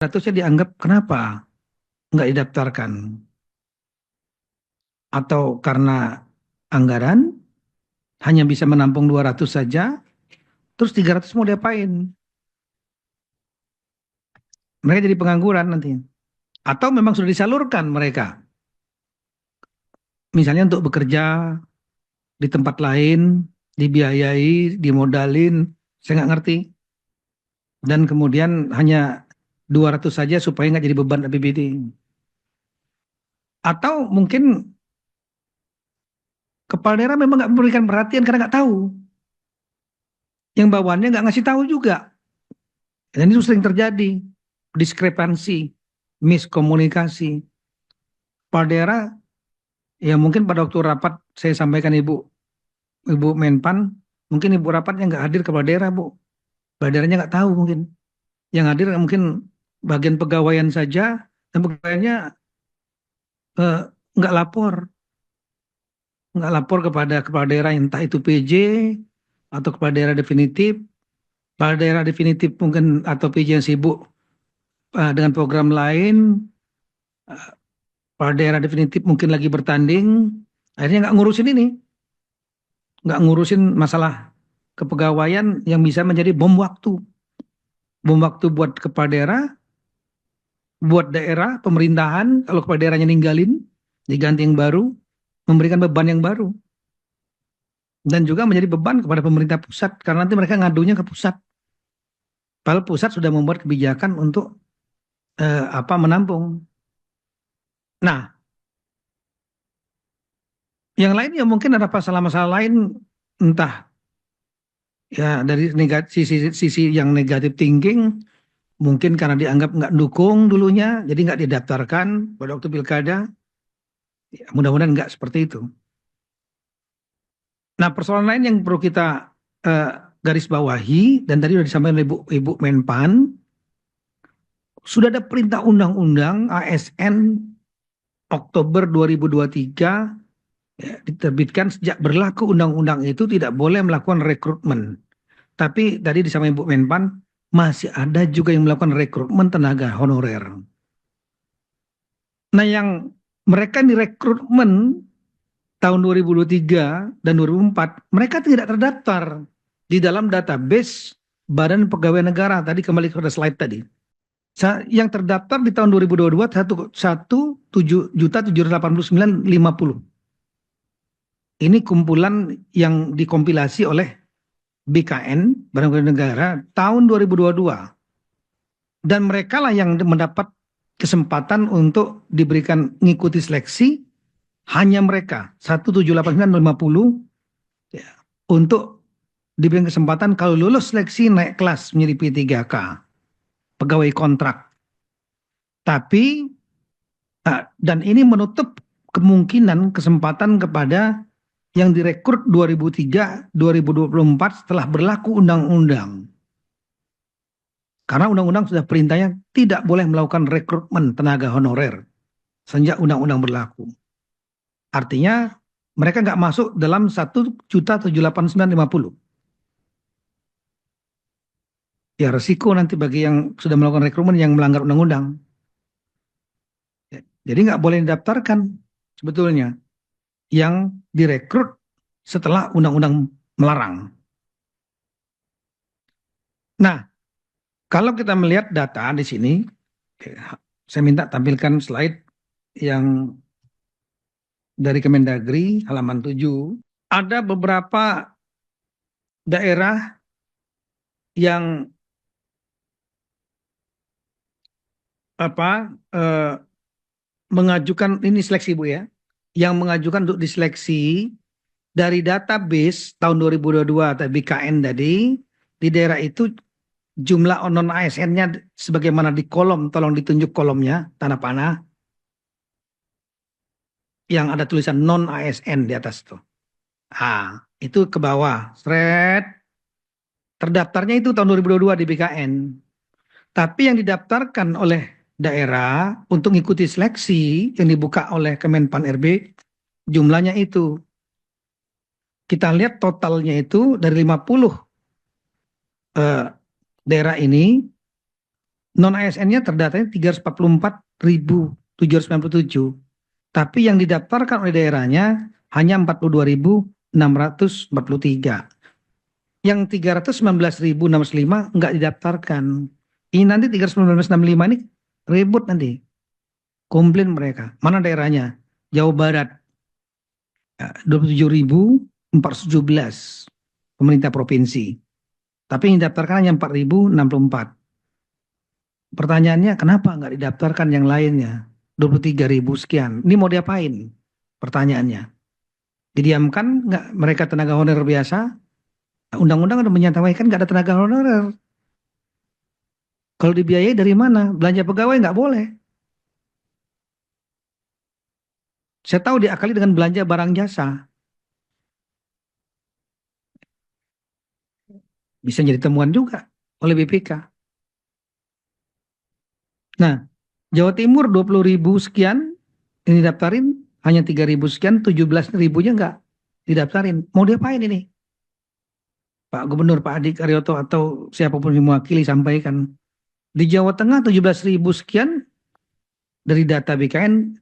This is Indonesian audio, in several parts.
Statusnya dianggap kenapa nggak didaftarkan? Atau karena anggaran hanya bisa menampung 200 saja, terus 300 mau diapain? Mereka jadi pengangguran nanti. Atau memang sudah disalurkan mereka, misalnya untuk bekerja di tempat lain, dibiayai, dimodalin, saya nggak ngerti. Dan kemudian hanya 200 saja supaya nggak jadi beban APBD. Atau mungkin kepala daerah memang nggak memberikan perhatian karena nggak tahu. Yang bawaannya nggak ngasih tahu juga. Dan itu sering terjadi. Diskrepansi, miskomunikasi. Kepala daerah, ya mungkin pada waktu rapat saya sampaikan Ibu Menpan, mungkin Ibu rapatnya nggak hadir kepala daerah, Bu. Kepala daerahnya nggak tahu mungkin. Yang hadir mungkin bagian pegawaian saja, dan pegawaiannya eh, nggak lapor. Nggak lapor kepada kepala daerah, entah itu PJ atau kepala daerah definitif. Kepala daerah definitif mungkin atau PJ yang sibuk dengan program lain. Kepala daerah definitif mungkin lagi bertanding. Akhirnya nggak ngurusin ini. Nggak ngurusin masalah kepegawaian yang bisa menjadi bom waktu. Bom waktu buat kepala daerah, buat daerah, pemerintahan. Kalau kepala daerahnya ninggalin, diganti yang baru, memberikan beban yang baru. Dan juga menjadi beban kepada pemerintah pusat. Karena nanti mereka ngadunya ke pusat. Padahal pusat sudah membuat kebijakan untuk menampung. Nah, yang lain ya mungkin ada masalah-masalah lain, entah ya dari sisi yang negatif thinking, mungkin karena dianggap nggak dukung dulunya, jadi nggak didaftarkan pada waktu pilkada. Ya, mudah-mudahan nggak seperti itu. Nah, persoalan lain yang perlu kita eh, garis bawahi, dan tadi sudah disampaikan oleh Ibu Menpan, sudah ada perintah undang-undang ASN Oktober 2023 ya, diterbitkan sejak berlaku undang-undang itu tidak boleh melakukan rekrutmen. Tapi tadi disampaikan Ibu Menpan, masih ada juga yang melakukan rekrutmen tenaga honorer. Nah, yang mereka direkrutmen tahun 2023 dan 2004, mereka tidak terdaftar di dalam database Badan Pegawai Negara. Tadi kembali ke slide tadi. Yang terdaftar di tahun 2022 1.789.050. Ini kumpulan yang dikompilasi oleh BKN, Badan Pegawai Negara, tahun 2022. Dan mereka lah yang mendapat kesempatan untuk diberikan mengikuti seleksi, hanya mereka 1.789.050 ya, untuk diberikan kesempatan kalau lulus seleksi naik kelas menjadi P3K, pegawai kontrak. Tapi dan ini menutup kemungkinan kesempatan kepada yang direkrut 2003-2024 setelah berlaku undang-undang. Karena undang-undang sudah perintahnya tidak boleh melakukan rekrutmen tenaga honorer sejak undang-undang berlaku. Artinya mereka nggak masuk dalam 1.789.050. Ya resiko nanti bagi yang sudah melakukan rekrutmen yang melanggar undang-undang. Jadi nggak boleh didaftarkan sebetulnya yang direkrut setelah undang-undang melarang. Nah, kalau kita melihat data di sini, saya minta tampilkan slide yang dari Kemendagri halaman 7. Ada beberapa daerah yang apa mengajukan ini seleksi Bu ya, yang mengajukan untuk diseleksi dari database tahun 2022 atau BKN tadi, di daerah itu jumlah non ASN-nya sebagaimana di kolom, tolong ditunjuk kolomnya, tanda panah, yang ada tulisan non ASN di atas itu. Itu ke bawah, seret, terdaftarnya itu tahun 2022 di BKN. Tapi yang didaftarkan oleh daerah untuk mengikuti seleksi yang dibuka oleh Kemenpan RB, jumlahnya itu. Kita lihat totalnya itu dari 50 daerah ini, Non ASN-nya terdatanya 344.797. Tapi yang didaftarkan oleh daerahnya hanya 42.643. Yang 319.605 nggak didaftarkan. Ini nanti 319.605 ini ribut nanti. Komplain mereka. Mana daerahnya? Jawa Barat. 27.417 pemerintah provinsi. Tapi yang didaftarkan hanya 4.064. Pertanyaannya kenapa nggak didaftarkan yang lainnya? 23.000 sekian. Ini mau diapain? Pertanyaannya. Didiamkan nggak mereka tenaga honorer biasa? Undang-undang udah menyatakan nggak ada tenaga honorer. Kalau dibiayai dari mana? Belanja pegawai nggak boleh. Saya tahu diakali dengan belanja barang jasa. Bisa jadi temuan juga oleh BPK. Nah, Jawa Timur 20.000 sekian ini daftarin, hanya 3.000 sekian, 17.000-nya nggak didaftarin. Mau diapain ini? Pak Gubernur, Pak Adi Karyoto atau siapapun yang mewakili sampaikan. Di Jawa Tengah 17.000 sekian dari data BKN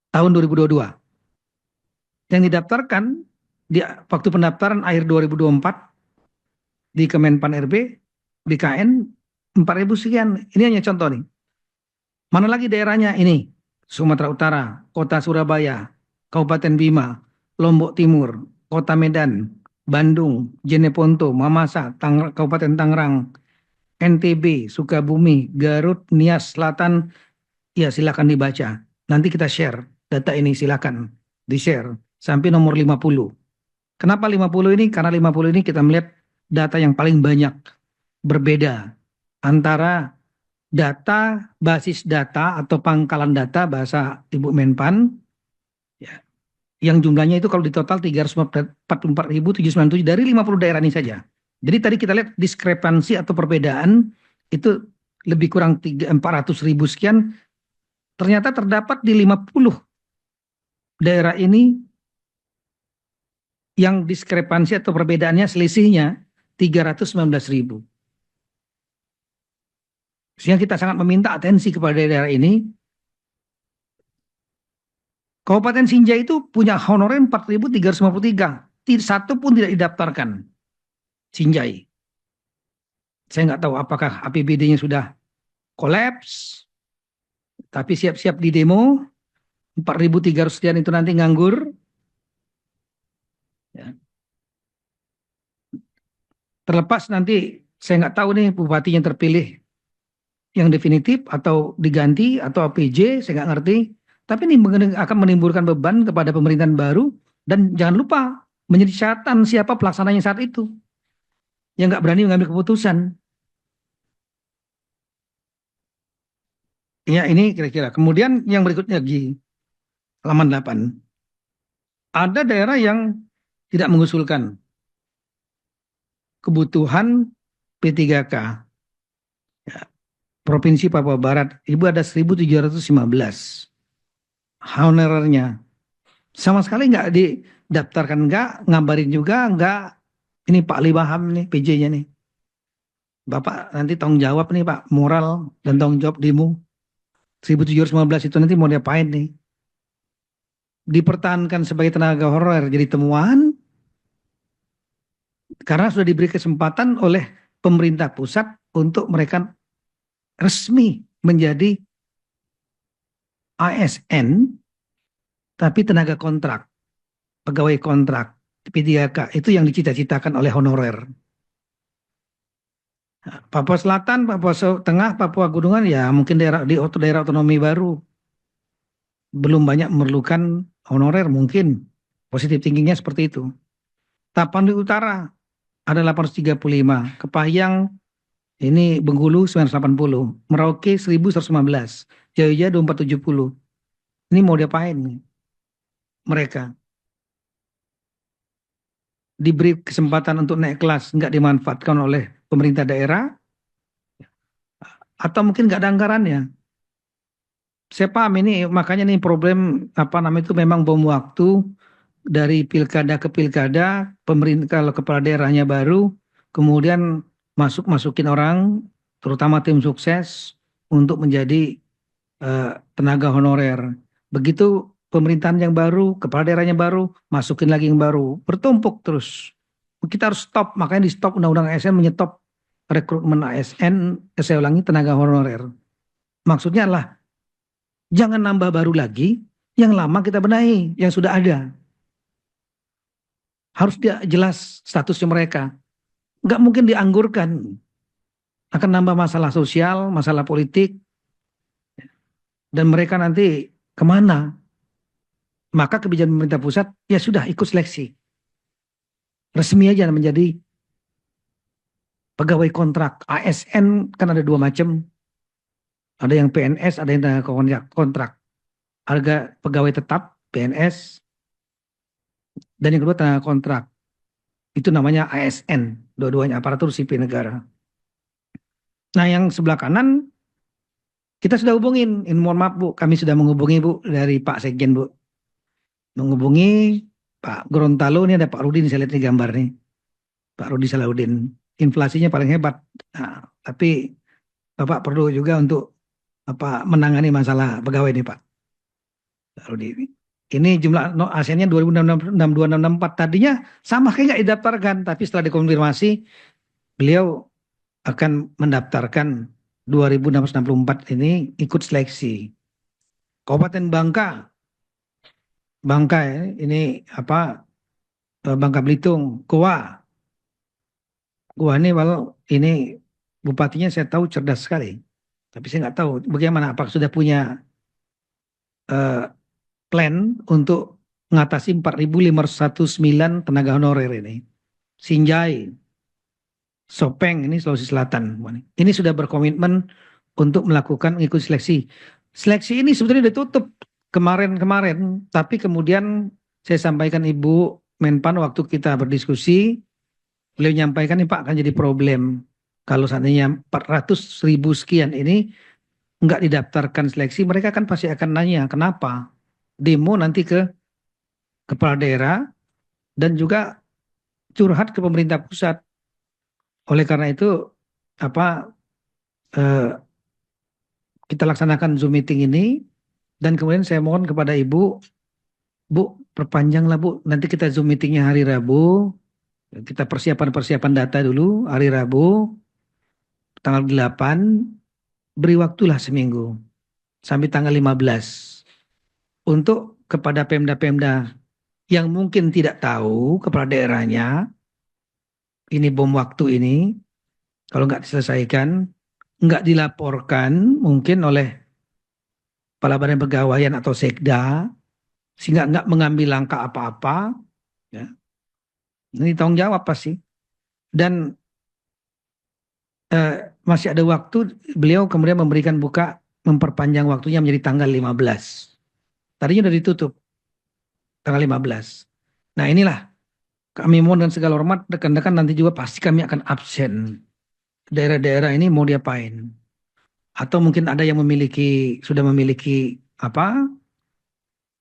tahun 2022. Yang didaftarkan di waktu pendaftaran akhir 2024 di Kemenpan RB, BKN 4.000 sekian. Ini hanya contoh nih. Mana lagi daerahnya ini? Sumatera Utara, Kota Surabaya, Kabupaten Bima, Lombok Timur, Kota Medan, Bandung, Jeneponto, Mamasa, Kabupaten Tangerang, NTB, Sukabumi, Garut, Nias Selatan. Ya silakan dibaca. Nanti kita share data ini, silakan di-share sampai nomor 50. Kenapa 50 ini? Karena 50 ini kita melihat data yang paling banyak berbeda antara data, basis data atau pangkalan data bahasa Ibu Menpan, ya, yang jumlahnya itu kalau di total 344.797 dari 50 daerah ini saja. Jadi tadi kita lihat diskrepansi atau perbedaan itu lebih kurang 400.000 sekian, ternyata terdapat di 50 daerah ini yang diskrepansi atau perbedaannya selisihnya 319.000. Sehingga kita sangat meminta atensi kepada daerah ini. Kabupaten Sinjai itu punya honorer 4.353. Satu pun tidak didaftarkan. Sinjai. Saya nggak tahu apakah APBD-nya sudah kolaps, tapi siap-siap di demo. 4.300 sekian itu nanti nganggur. Ya. Terlepas nanti saya nggak tahu nih bupatinya terpilih yang definitif atau diganti atau APJ, saya nggak ngerti. Tapi ini akan menimbulkan beban kepada pemerintahan baru dan jangan lupa menjadi catatan siapa pelaksananya saat itu yang nggak berani mengambil keputusan. Ya ini kira-kira. Kemudian yang berikutnya lagi halaman 8. Ada daerah yang tidak mengusulkan kebutuhan P3K. Ya, Provinsi Papua Barat, Ibu ada 1.715 honorernya. Sama sekali nggak didaftarkan, nggak ngabarin juga, nggak. Ini Pak Ali Baham nih PJ-nya nih. Bapak nanti tanggung jawab nih Pak, moral dan tanggung jawab demo. 1.715 itu nanti mau diapain nih? Dipertahankan sebagai tenaga honorer jadi temuan karena sudah diberi kesempatan oleh pemerintah pusat untuk mereka resmi menjadi ASN tapi tenaga kontrak, pegawai kontrak P3K itu yang dicita-citakan oleh honorer. Papua Selatan, Papua Tengah, Papua Gunungan ya mungkin daerah daerah otonomi baru belum banyak memerlukan honorer mungkin positif tingginya seperti itu. Tapanuli Utara ada 835, Kepahyang ini Bengkulu 980, Merauke 1115, Jaya 2470. Ini mau diapain nih? Mereka diberi kesempatan untuk naik kelas nggak dimanfaatkan oleh pemerintah daerah atau mungkin nggak ada anggarannya. Saya paham ini makanya nih problem apa namanya itu memang bom waktu dari pilkada ke pilkada, pemerintah kalau kepala daerahnya baru, kemudian masukin orang, terutama tim sukses, untuk menjadi tenaga honorer. Begitu pemerintahan yang baru, kepala daerahnya baru, masukin lagi yang baru, bertumpuk terus. Kita harus stop, makanya di stop undang-undang ASN menyetop rekrutmen ASN, saya ulangi tenaga honorer. Maksudnya adalah jangan nambah baru lagi, yang lama kita benahi, yang sudah ada. Harus dia jelas statusnya mereka. Nggak mungkin dianggurkan. Akan nambah masalah sosial, masalah politik, dan mereka nanti kemana? Maka kebijakan pemerintah pusat, ya sudah ikut seleksi. Resmi aja menjadi pegawai kontrak. ASN kan ada dua macam. Ada yang PNS, ada yang kontrak. Harga pegawai tetap, PNS, dan yang kedua tenaga kontrak. Itu namanya ASN, dua-duanya aparatur sipil negara. Nah yang sebelah kanan, kita sudah hubungin. Mohon maaf Bu, kami sudah menghubungi Bu dari Pak Sekjen Bu. Menghubungi Pak Gorontalo, ini ada Pak Rudi, saya lihat di gambar nih. Pak Rudi Salahuddin. Inflasinya paling hebat. Nah, tapi Bapak perlu juga untuk menangani masalah pegawai ini Pak Rudi. Ini jumlah ASN-nya 2062-664. Tadinya sama kayak nggak didaftarkan, tapi setelah dikonfirmasi beliau akan mendaftarkan 2664 ini ikut seleksi. Kabupaten Bangka ya, ini Bangka Belitung, Goa ini walau ini bupatinya saya tahu cerdas sekali, tapi saya nggak tahu bagaimana, apakah sudah punya uh, plan untuk mengatasi 4.509 tenaga honorer ini. Sinjai, Sopeng ini Sulawesi Selatan, ini sudah berkomitmen untuk melakukan ikut seleksi. Seleksi ini sebetulnya ditutup kemarin-kemarin, tapi kemudian saya sampaikan Ibu Menpan waktu kita berdiskusi, beliau menyampaikan ini Pak akan jadi problem. Kalau seandainya 400.000 sekian ini nggak didaftarkan seleksi, mereka kan pasti akan nanya kenapa. Demo nanti ke kepala daerah dan juga curhat ke pemerintah pusat. Oleh karena itu apa eh, kita laksanakan Zoom meeting ini dan kemudian saya mohon kepada Ibu, Bu perpanjanglah Bu, nanti kita Zoom meetingnya hari Rabu, kita persiapan data dulu hari Rabu tanggal 8, beri waktulah seminggu sampai tanggal 15 untuk kepada Pemda-Pemda yang mungkin tidak tahu kepala daerahnya ini bom waktu ini, kalau nggak diselesaikan, nggak dilaporkan mungkin oleh kepala badan pegawaian atau sekda, sehingga nggak mengambil langkah apa-apa, ya. Ini tanggung jawab pasti. Dan masih ada waktu, beliau kemudian memperpanjang waktunya menjadi tanggal 15. Tadinya sudah ditutup tanggal 15. Nah inilah kami mohon dengan segala hormat, rekan-rekan nanti juga pasti kami akan absen. Daerah-daerah ini mau diapain? Atau mungkin ada yang sudah memiliki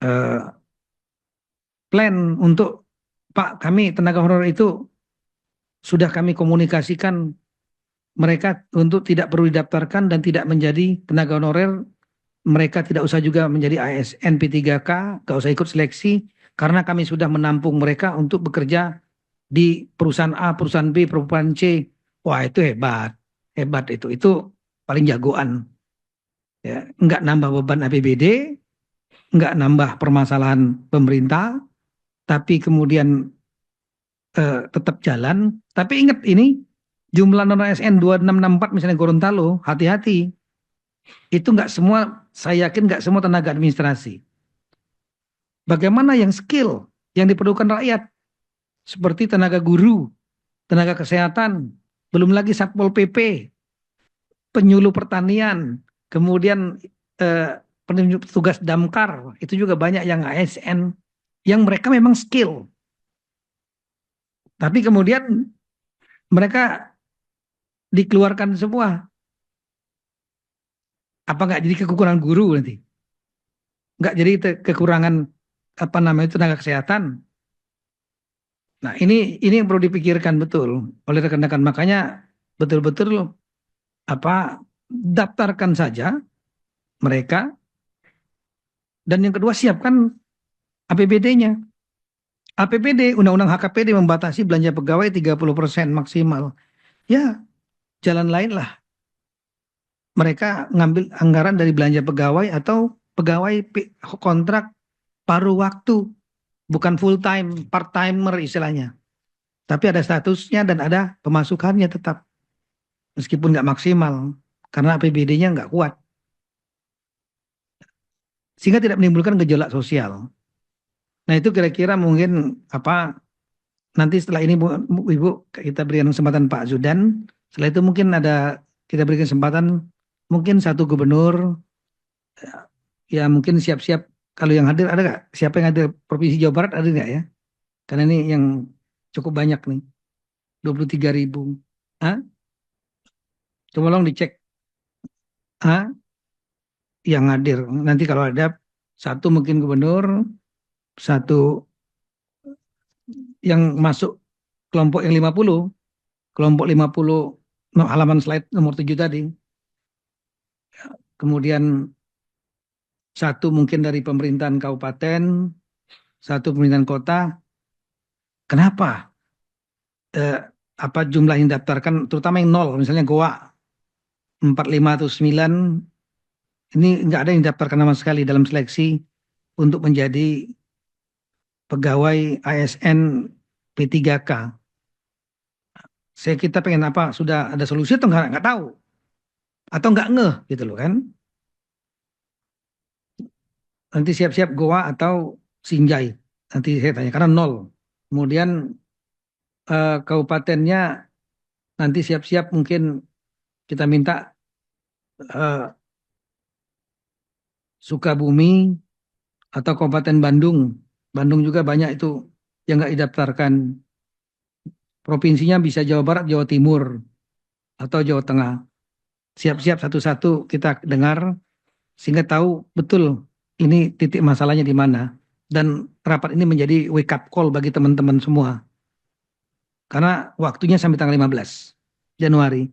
eh, plan untuk Pak kami tenaga honorer itu sudah kami komunikasikan mereka untuk tidak perlu didaftarkan dan tidak menjadi tenaga honorer, mereka tidak usah juga menjadi ASN P3K, gak usah ikut seleksi karena kami sudah menampung mereka untuk bekerja di perusahaan A, perusahaan B, perusahaan C. Wah itu hebat, hebat itu paling jagoan. Ya, nggak nambah beban APBD, nggak nambah permasalahan pemerintah, tapi kemudian tetap jalan. Tapi ingat ini jumlah non ASN 2664 misalnya Gorontalo, hati-hati. Itu nggak semua, saya yakin nggak semua tenaga administrasi. Bagaimana yang skill yang diperlukan rakyat seperti tenaga guru, tenaga kesehatan, belum lagi Satpol PP, penyuluh pertanian, kemudian petugas damkar, itu juga banyak yang ASN yang mereka memang skill. Tapi kemudian mereka dikeluarkan semua. Apa nggak jadi kekurangan guru nanti? Nggak jadi kekurangan tenaga kesehatan. Nah ini yang perlu dipikirkan betul oleh rekan-rekan. Makanya betul-betul daftarkan saja mereka, dan yang kedua siapkan APBD-nya. APBD, Undang-Undang HKPD membatasi belanja pegawai 30% maksimal. Ya, jalan lain lah. Mereka ngambil anggaran dari belanja pegawai atau pegawai kontrak paruh waktu, bukan full time, part timer istilahnya. Tapi ada statusnya dan ada pemasukannya tetap, meskipun nggak maksimal, karena APBD-nya nggak kuat. Sehingga tidak menimbulkan gejolak sosial. Nah itu kira-kira mungkin apa, nanti setelah ini Ibu kita berikan kesempatan Pak Zudan. Setelah itu mungkin ada, kita berikan kesempatan mungkin satu gubernur, ya mungkin siap-siap, kalau yang hadir ada nggak? Siapa yang hadir Provinsi Jawa Barat ada nggak ya? Karena ini yang cukup banyak nih, 23.000. Ah, coba tolong dicek. Ah, yang hadir. Nanti kalau ada satu mungkin gubernur, satu yang masuk kelompok yang 50, kelompok 50 halaman slide nomor 7 tadi. Kemudian satu mungkin dari pemerintahan kabupaten, satu pemerintahan kota. Kenapa? Eh, apa jumlah yang daftarkan, terutama yang nol, misalnya Goa 45 atau 9, ini nggak ada yang daftarkan sama sekali dalam seleksi untuk menjadi pegawai ASN P3K. Kita pengen apa? Sudah ada solusi atau nggak tahu? Atau nggak ngeh gitu loh kan? Nanti siap-siap Goa atau Sinjai. Nanti saya tanya karena nol. Kemudian kabupatennya nanti siap-siap mungkin kita minta eh, Sukabumi atau Kabupaten Bandung. Bandung juga banyak itu yang nggak didaftarkan. Provinsinya bisa Jawa Barat, Jawa Timur, atau Jawa Tengah. Siap-siap satu-satu kita dengar sehingga tahu betul ini titik masalahnya di mana. Dan rapat ini menjadi wake up call bagi teman-teman semua. Karena waktunya sampai tanggal 15 Januari.